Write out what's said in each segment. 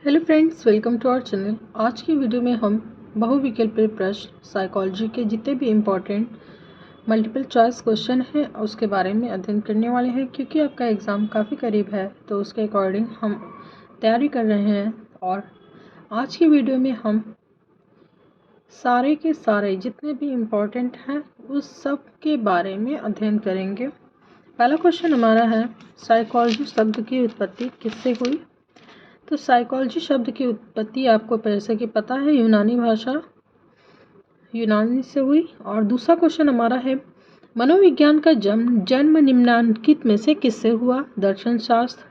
Hello friends, welcome to our channel. आज की video में हम बहुविकल्पीय प्रश्न साइकोलॉजी के जितने भी इम्पोर्टेंट मल्टीपल चॉइस क्वेश्चन हैं उसके बारे में अध्ययन करने वाले हैं। क्योंकि आपका एग्ज़ाम काफ़ी करीब है तो उसके अकॉर्डिंग हम तैयारी कर रहे हैं। और आज की वीडियो में हम सारे के सारे जितने भी इम्पोर्टेंट हैं उस सब के बारे में अध्ययन करेंगे। पहला क्वेश्चन हमारा है, साइकोलॉजी शब्द की उत्पत्ति किससे हुई? तो साइकोलॉजी शब्द की उत्पत्ति आपको जैसे कि पता है यूनानी से हुई। और दूसरा क्वेश्चन हमारा है, मनोविज्ञान का जन्म निम्नलिखित में से किससे हुआ? दर्शन शास्त्र,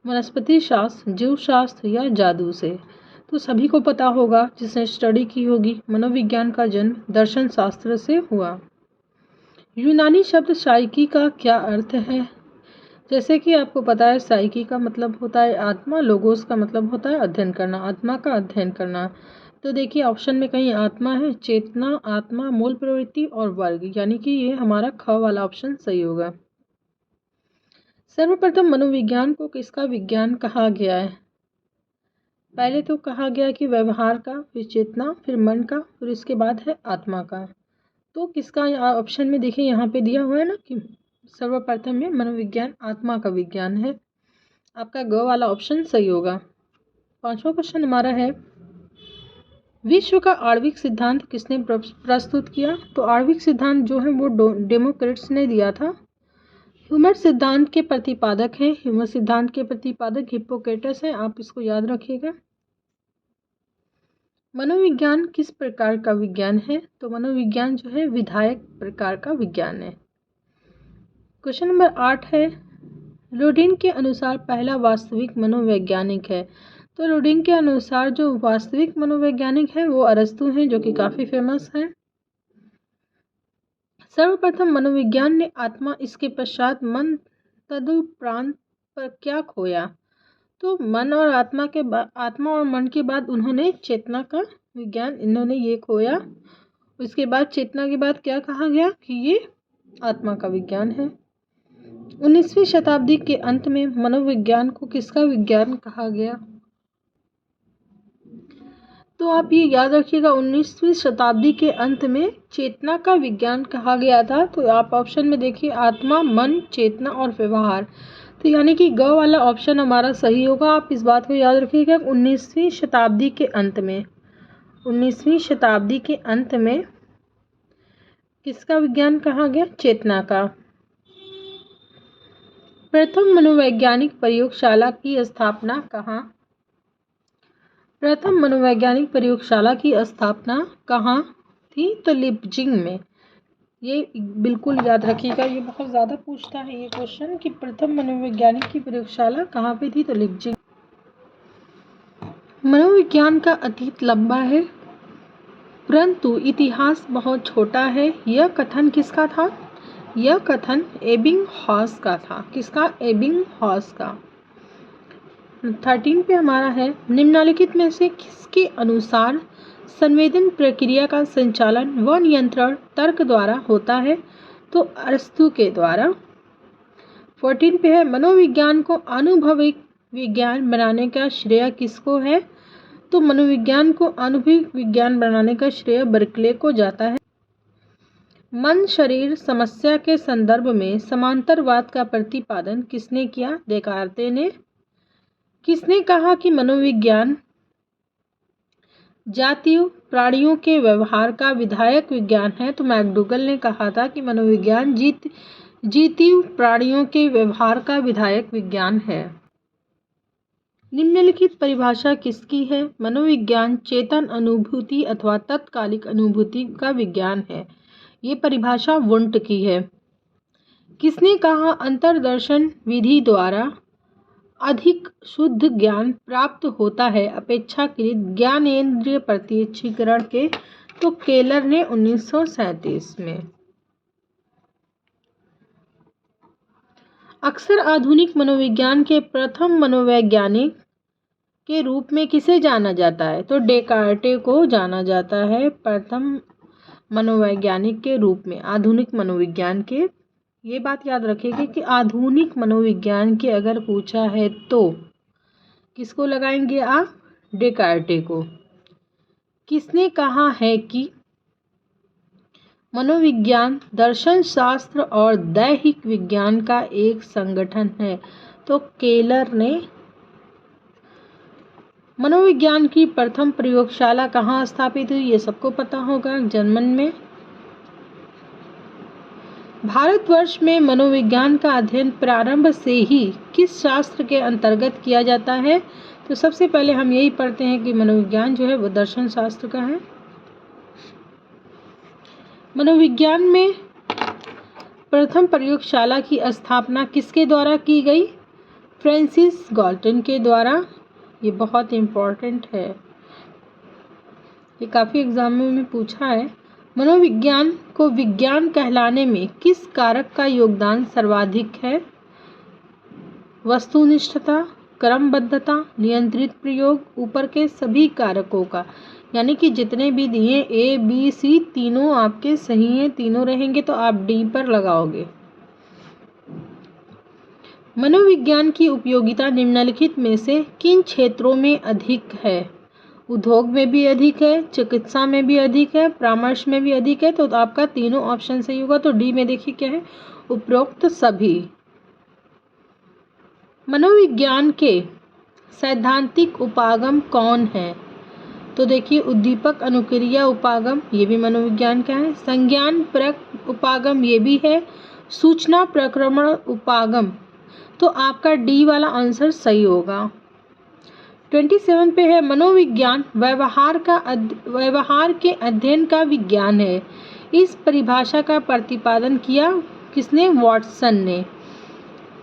वनस्पति शास्त्र, जीव शास्त्र या जादू से? तो सभी को पता होगा जिसने स्टडी की होगी, मनोविज्ञान का जन्म दर्शन शास्त्र से हुआ। यूनानी शब्द साइकी का क्या अर्थ है? जैसे कि आपको पता है साइकी का मतलब होता है आत्मा, लोगोस का मतलब होता है अध्ययन करना, आत्मा का अध्ययन करना। तो देखिए ऑप्शन में कहीं आत्मा है, चेतना, आत्मा, मूल प्रवृत्ति और वर्ग, यानी कि ये हमारा ख वाला ऑप्शन सही होगा। सर्वप्रथम मनोविज्ञान को किसका विज्ञान कहा गया है? पहले तो कहा गया कि व्यवहार का, फिर चेतना, फिर मन का, फिर इसके बाद है आत्मा का। तो किसका ऑप्शन में देखिए यहाँ पे दिया हुआ है ना कि सर्वप्रथम में मनोविज्ञान आत्मा का विज्ञान है। आपका ग वाला ऑप्शन सही होगा। पांचवा क्वेश्चन हमारा है, विश्व का आणविक सिद्धांत किसने प्रस्तुत किया? तो आणविक सिद्धांत जो है वो डेमोक्रिटस ने दिया था। ह्यूमर सिद्धांत के प्रतिपादक हैं, ह्यूमर सिद्धांत के प्रतिपादक हिप्पोक्रेटस हैं, आप इसको याद रखिएगा। मनोविज्ञान किस प्रकार का विज्ञान है? तो मनोविज्ञान जो है विधायक प्रकार का विज्ञान है। क्वेश्चन नंबर 8 है, रोडिन के अनुसार पहला वास्तविक मनोवैज्ञानिक है। तो रोडिन के अनुसार जो वास्तविक मनोवैज्ञानिक है वो अरस्तु हैं, जो कि काफ़ी फेमस हैं। सर्वप्रथम मनोविज्ञान ने आत्मा, इसके पश्चात मन, तदुपरांत पर क्या खोया? तो मन और आत्मा के बाद, आत्मा और मन के बाद उन्होंने चेतना का विज्ञान इन्होंने ये खोया। उसके बाद चेतना के बाद क्या कहा गया कि ये आत्मा का विज्ञान है। 19वीं शताब्दी के अंत में मनोविज्ञान को किसका विज्ञान कहा गया? तो आप ये याद रखिएगा, 19वीं शताब्दी के अंत में चेतना का विज्ञान कहा गया था। तो आप ऑप्शन में देखिए आत्मा, मन, चेतना और व्यवहार। तो यानी कि ग वाला ऑप्शन हमारा सही होगा। आप इस बात को याद रखिएगा, 19वीं शताब्दी के अंत में, 19वीं शताब्दी के अंत में किसका विज्ञान कहा गया? चेतना का। प्रथम मनोवैज्ञानिक प्रयोगशाला की स्थापना कहाँ? प्रथम मनोवैज्ञानिक प्रयोगशाला की स्थापना कहाँ थी? तो लिपजिंग में। ये बिल्कुल याद रखिएगा, ये बहुत ज़्यादा पूछता है ये क्वेश्चन कि प्रथम मनोवैज्ञानिक की प्रयोगशाला कहाँ पे थी? तो लिपजिंग। मनोविज्ञान का अतीत लंबा है परंतु इतिहास बहुत छोटा है, यह कथन किसका था? यह कथन एबिंगहॉस का था। किसका? एबिंगहॉस का। 13 पे हमारा है, निम्नलिखित में से किसके अनुसार संवेदन प्रक्रिया का संचालन व नियंत्रण तर्क द्वारा होता है? तो अरस्तु के द्वारा। 14 पे है, मनोविज्ञान को अनुभविक विज्ञान बनाने का श्रेय किसको है? तो मनोविज्ञान को अनुभविक विज्ञान बनाने का श्रेय बर्कले को जाता है। मन शरीर समस्या के संदर्भ में समांतरवाद का प्रतिपादन किसने किया? देकार्ते ने। किसने कहा कि मनोविज्ञान जातीय प्राणियों के व्यवहार का विधायक विज्ञान है? तो मैकडूगल ने कहा था कि मनोविज्ञान जीतीय प्राणियों के व्यवहार का विधायक विज्ञान है। निम्नलिखित परिभाषा किसकी है? मनोविज्ञान चेतन अनुभूति अथवा तत्कालिक अनुभूति का विज्ञान है। ये परिभाषा वुंट की है। किसने कहा अंतर्दर्शन विधि द्वारा अधिक शुद्ध ज्ञान प्राप्त होता है अपेक्षाकृत ज्ञानेंद्रिय प्रत्यक्षीकरण के? तो केलर ने 1937 में। अक्सर आधुनिक मनोविज्ञान के प्रथम मनोवैज्ञानिक के रूप में किसे जाना जाता है? तो डेकार्टे को जाना जाता है प्रथम मनोवैज्ञानिक के रूप में आधुनिक मनोविज्ञान के। ये बात याद रखिएगा कि आधुनिक मनोविज्ञान के अगर पूछा है तो किसको लगाएंगे आप? डेकार्टे को। किसने कहा है कि मनोविज्ञान दर्शन शास्त्र और दैहिक विज्ञान का एक संगठन है? तो केलर ने। मनोविज्ञान की प्रथम प्रयोगशाला कहाँ स्थापित हुई? ये सबको पता होगा, जर्मन में। भारतवर्ष में मनोविज्ञान का अध्ययन प्रारंभ से ही किस शास्त्र के अंतर्गत किया जाता है? तो सबसे पहले हम यही पढ़ते हैं कि मनोविज्ञान जो है वो दर्शन शास्त्र का है। मनोविज्ञान में प्रथम प्रयोगशाला की स्थापना किसके द्वारा की गई? फ्रांसिस गाल्टन के द्वारा। ये बहुत इम्पोर्टेंट है, ये काफ़ी एग्जामों में पूछा है। मनोविज्ञान को विज्ञान कहलाने में किस कारक का योगदान सर्वाधिक है? वस्तुनिष्ठता, क्रमबद्धता, नियंत्रित प्रयोग, ऊपर के सभी कारकों का। यानी कि जितने भी दिए ए बी सी तीनों आपके सही हैं, तीनों रहेंगे तो आप डी पर लगाओगे। मनोविज्ञान की उपयोगिता निम्नलिखित में से किन क्षेत्रों में अधिक है? उद्योग में भी अधिक है, चिकित्सा में भी अधिक है, परामर्श में भी अधिक है। तो आपका तीनों ऑप्शन सही होगा। तो डी में देखिए क्या है, उपरोक्त सभी। मनोविज्ञान के सैद्धांतिक उपागम कौन है? तो देखिए उद्दीपक अनुक्रिया उपागम, ये भी मनोविज्ञान का है। संज्ञान परक उपागम, ये भी है। सूचना प्रक्रमण उपागम, तो आपका डी वाला आंसर सही होगा। 27 पे है मनोविज्ञान व्यवहार के अध्ययन का विज्ञान है। इस परिभाषा का प्रतिपादन किया किसने? वॉटसन ने।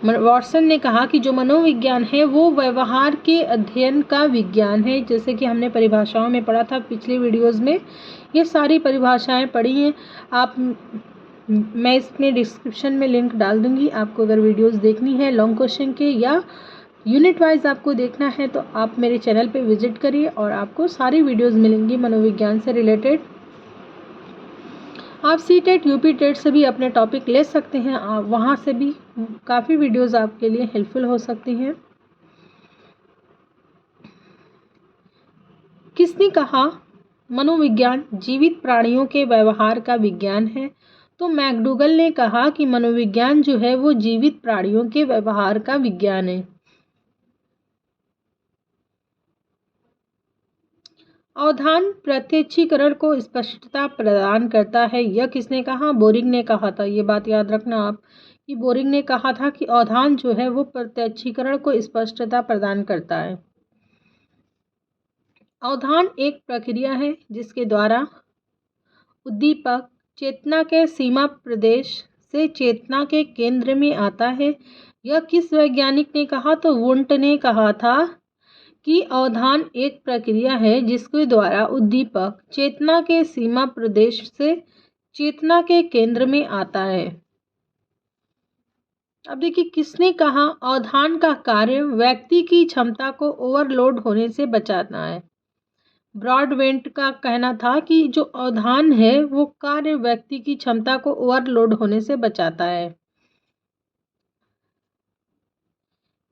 वॉटसन ने कहा कि जो मनोविज्ञान है वो व्यवहार के अध्ययन का विज्ञान है। जैसे कि हमने परिभाषाओं में पढ़ा था पिछले वीडियोस में, ये सारी परिभाषाएं पढ़ी हैं आप। मैं इसमें डिस्क्रिप्शन में लिंक डाल दूंगी, आपको अगर वीडियोस देखनी है लॉन्ग क्वेश्चन के या यूनिट वाइज आपको देखना है तो आप मेरे चैनल पे विजिट करिए और आपको सारी वीडियोस मिलेंगी मनोविज्ञान से रिलेटेड। आप सीटेट यूपी टेट से भी अपने टॉपिक ले सकते हैं, आप वहाँ से भी काफ़ी वीडियोस आपके लिए हेल्पफुल हो सकती हैं। किसने कहा मनोविज्ञान जीवित प्राणियों के व्यवहार का विज्ञान है? तो मैकडूगल ने कहा कि मनोविज्ञान जो है वो जीवित प्राणियों के व्यवहार का विज्ञान है। अवधान प्रत्यक्षीकरण को स्पष्टता प्रदान करता है, यह किसने कहा? बोरिंग ने कहा था। ये बात याद रखना आप कि बोरिंग ने कहा था कि अवधान जो है वो प्रत्यक्षीकरण को स्पष्टता प्रदान करता है। अवधान एक प्रक्रिया है जिसके द्वारा उद्दीपक चेतना के सीमा प्रदेश से चेतना के केंद्र में आता है। यह किस वैज्ञानिक ने कहा? तो वुंट ने कहा था कि अवधान एक प्रक्रिया है जिसके द्वारा उद्दीपक चेतना के सीमा प्रदेश से चेतना के केंद्र में आता है। अब देखिए किसने कहा अवधान का कार्य व्यक्ति की क्षमता को ओवरलोड होने से बचाना है। ब्रॉडबेंट का कहना था कि जो अवधान है वो कार्य व्यक्ति की क्षमता को ओवरलोड होने से बचाता है।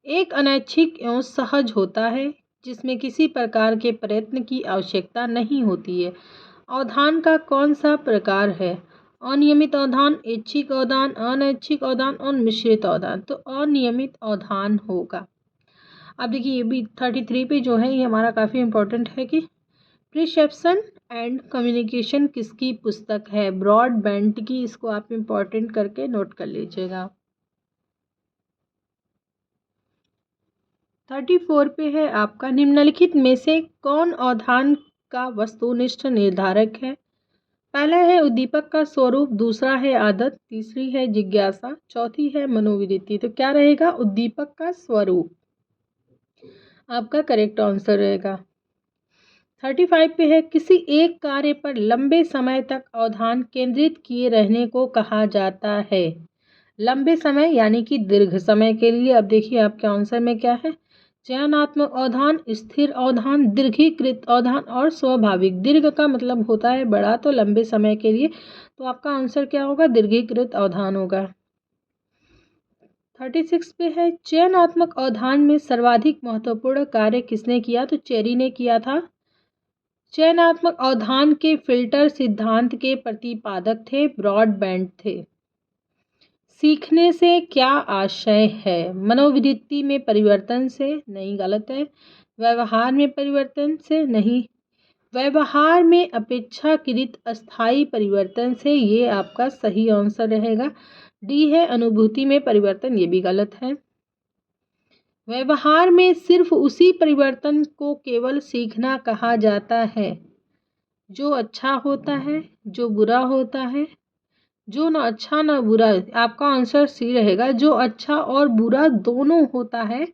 एक अनैच्छिक एवं सहज होता है जिसमें किसी प्रकार के प्रयत्न की आवश्यकता नहीं होती है। अवधान का कौन सा प्रकार है? अनियमित अवधान, ऐच्छिक अवधान, अनैच्छिक अवधान और मिश्रित अवधान। तो अनियमित अवधान होगा। अब देखिए ये भी 33 पे जो है ये हमारा काफ़ी इम्पोर्टेंट है कि प्रिसेप्शन एंड कम्युनिकेशन किसकी पुस्तक है? ब्रॉडबेंट की। इसको आप इम्पोर्टेंट करके नोट कर लीजिएगा। 34 पे है आपका निम्नलिखित में से कौन अवधान का वस्तुनिष्ठ निर्धारक है? पहला है उद्दीपक का स्वरूप, दूसरा है आदत, तीसरी है जिज्ञासा, चौथी है मनोवृत्ति। तो क्या रहेगा? उद्दीपक का स्वरूप आपका करेक्ट आंसर रहेगा। 35 पे है किसी एक कार्य पर लंबे समय तक अवधान केंद्रित किए रहने को कहा जाता है। लंबे समय यानी कि दीर्घ समय के लिए। अब देखिए आपके आंसर में क्या है? चयनात्मक अवधान, स्थिर अवधान, दीर्घीकृत अवधान और स्वाभाविक। दीर्घ का मतलब होता है बड़ा, तो लंबे समय के लिए। तो आपका आंसर क्या होगा? दीर्घीकृत अवधान होगा। 36 पे है, चयनात्मक अवधान में सर्वाधिक महत्वपूर्ण कार्य किसने किया? तो चेरी ने किया था। चयनात्मक अवधान के फिल्टर सिद्धांत के प्रतिपादक थे, ब्रॉडबैंड थे। सीखने से क्या आशय है? मनोवृत्ति में परिवर्तन से, नहीं, गलत है। व्यवहार में परिवर्तन से, नहीं। व्यवहार में अपेक्षाकृत अस्थायी परिवर्तन से, ये आपका सही आंसर रहेगा। डी है अनुभूति में परिवर्तन, ये भी गलत है। व्यवहार में सिर्फ उसी परिवर्तन को केवल सीखना कहा जाता है जो अच्छा होता है, जो बुरा होता है, जो ना अच्छा ना बुरा। आपका आंसर सी रहेगा, जो अच्छा और बुरा दोनों होता है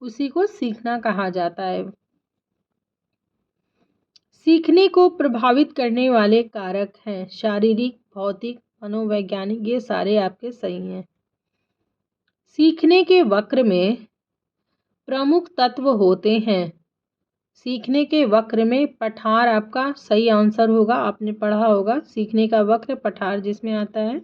उसी को सीखना कहा जाता है। सीखने को प्रभावित करने वाले कारक हैं शारीरिक, भौतिक, मनोवैज्ञानिक, ये सारे आपके सही हैं। सीखने के वक्र में प्रमुख तत्व होते हैं। सीखने के वक्र में पठार आपका सही आंसर होगा, आपने पढ़ा होगा सीखने का वक्र पठार जिसमें आता है।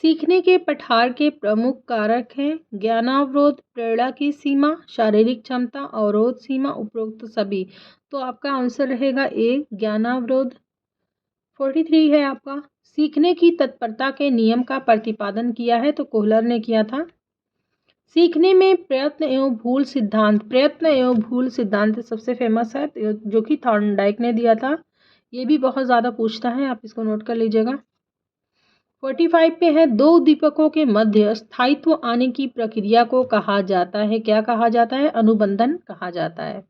सीखने के पठार के प्रमुख कारक हैं ज्ञानावरोध, प्रेरणा की सीमा, शारीरिक क्षमता, अवरोध सीमा, उपरोक्त सभी। तो आपका आंसर रहेगा ए, ज्ञानावरोध। 43 है आपका, सीखने की तत्परता के नियम का प्रतिपादन किया है? तो कोहलर ने किया था। सीखने में प्रयत्न एवं भूल सिद्धांत, प्रयत्न एवं भूल सिद्धांत सबसे फेमस है जो कि थॉर्नडाइक ने दिया था। ये भी बहुत ज़्यादा पूछता है, आप इसको नोट कर लीजिएगा। 45 पे है, दो उद्दीपकों के मध्य स्थायित्व आने की प्रक्रिया को कहा जाता है, क्या कहा जाता है? अनुबंधन कहा जाता है।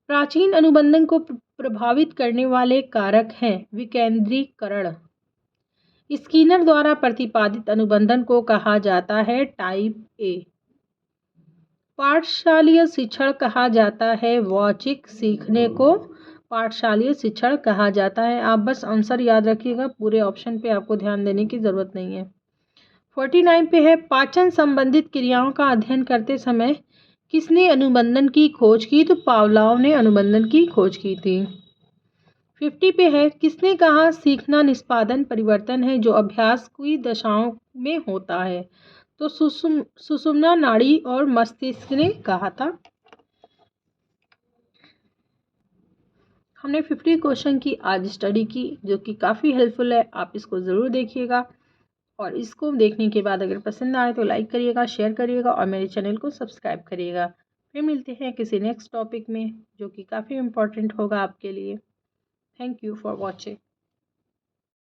प्राचीन अनुबंधन को प्रभावित करने वाले कारक हैं विकेंद्रीकरण। स्किनर द्वारा प्रतिपादित अनुबंधन को कहा जाता है टाइप ए। पाठशालीय शिक्षण कहा जाता है वाचिक सीखने को पाठशालीय शिक्षण कहा जाता है। आप बस आंसर याद रखिएगा, पूरे ऑप्शन पे आपको ध्यान देने की ज़रूरत नहीं है। 49 पे है, पाचन संबंधित क्रियाओं का अध्ययन करते समय किसने अनुबंधन की खोज की? तो पावलोव ने अनुबंधन की खोज की थी। 50 पे है, किसने कहा सीखना निष्पादन परिवर्तन है जो अभ्यास की दशाओं में होता है? तो सुषुम्ना नाड़ी और मस्तिष्क ने कहा था। हमने 50 क्वेश्चन की आज स्टडी की जो कि काफ़ी हेल्पफुल है, आप इसको ज़रूर देखिएगा और इसको देखने के बाद अगर पसंद आए तो लाइक करिएगा, शेयर करिएगा और मेरे चैनल को सब्सक्राइब करिएगा। फिर मिलते हैं किसी नेक्स्ट टॉपिक में जो कि काफ़ी इम्पोर्टेंट होगा आपके लिए। Thank you for watching.